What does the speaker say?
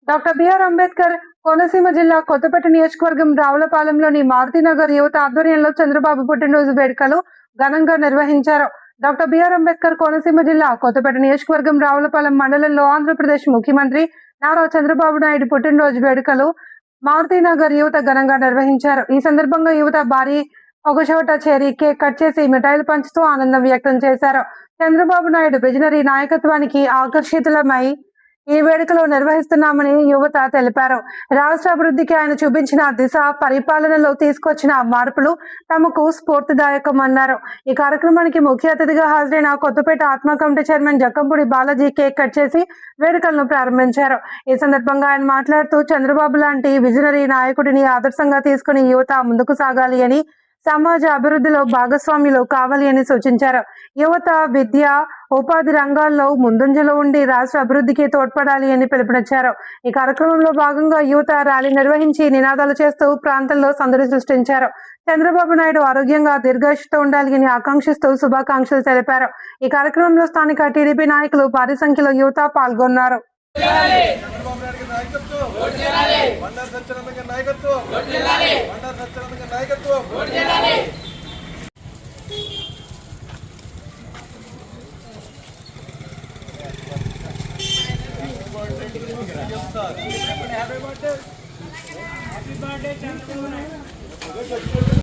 Doctor BR Ambedkar Konaseema జిల్లా కొత్తపేట నియోజకవర్గం రావులపాలెంలోని మారుతినగర్ యువత ఆధ్వర్యంలో చంద్రబాబు పుట్టినరోజు వేడుకలు ఘనంగా నిర్వహించారు. డాక్టర్ బిఆర్ అంబేద్కర్ కోనసీమ జిల్లా కొత్తపేట నియోజకవర్గం రావులపాలెం మండలంలో ఆంధ్రప్రదేశ్ ముఖ్యమంత్రి నారా చంద్రబాబు నాయుడు పుట్టినరోజు వేడుకలు మారుతినగర్ యువత ఘనంగా నిర్వహించారు. ఈ సందర్భంగా యువత భారీ ఒకచోట చేరి కేక్ కట్ చేసి మిఠాయిలు పంచుతూ ఆనందం వ్యక్తం చేశారు. చంద్రబాబు నాయుడు విజనరీ నాయకత్వానికి ఆకర్షితులమై ఈ వేడుకలో నిర్వహిస్తున్నామని యువత తెలిపారు. రాష్ట్ర అభివృద్ధికి ఆయన చూపించిన దిశ, పరిపాలనలో తీసుకొచ్చిన మార్పులు తమకు స్ఫూర్తిదాయకమన్నారు. ఈ కార్యక్రమానికి ముఖ్య అతిథిగా హాజరైన కొత్తపేట ఆత్మ committee chairman Jakkampudi Balaji cake cut చేసి వేడుకలను ప్రారంభించారు. ఈ సందర్భంగా ఆయన మాట్లాడుతూ చంద్రబాబు లాంటి విజనరీ నాయకుడిని ఆదర్శంగా తీసుకుని యువత ముందుకు సాగాలి అని, సమాజ అభివృద్ధిలో భాగస్వాములు కావాలి అని సూచించారు. యువత విద్య, ఉపాధి రంగాల్లో ముందంజలో ఉండి రాష్ట్ర అభివృద్ధికి తోడ్పడాలి అని పిలుపునిచ్చారు. ఈ కార్యక్రమంలో భాగంగా యువత ర్యాలీ నిర్వహించి నినాదాలు చేస్తూ ప్రాంతంలో సందడి సృష్టించారు. చంద్రబాబు నాయుడు ఆరోగ్యంగా దీర్ఘాయుష్తో ఉండాలి అని ఆకాంక్షిస్తూ శుభాకాంక్షలు తెలిపారు. ఈ కార్యక్రమంలో స్థానిక టీడీపీ నాయకులు భారీ సంఖ్యలో యువత పాల్గొన్నారు. Happy birthday, Chandra.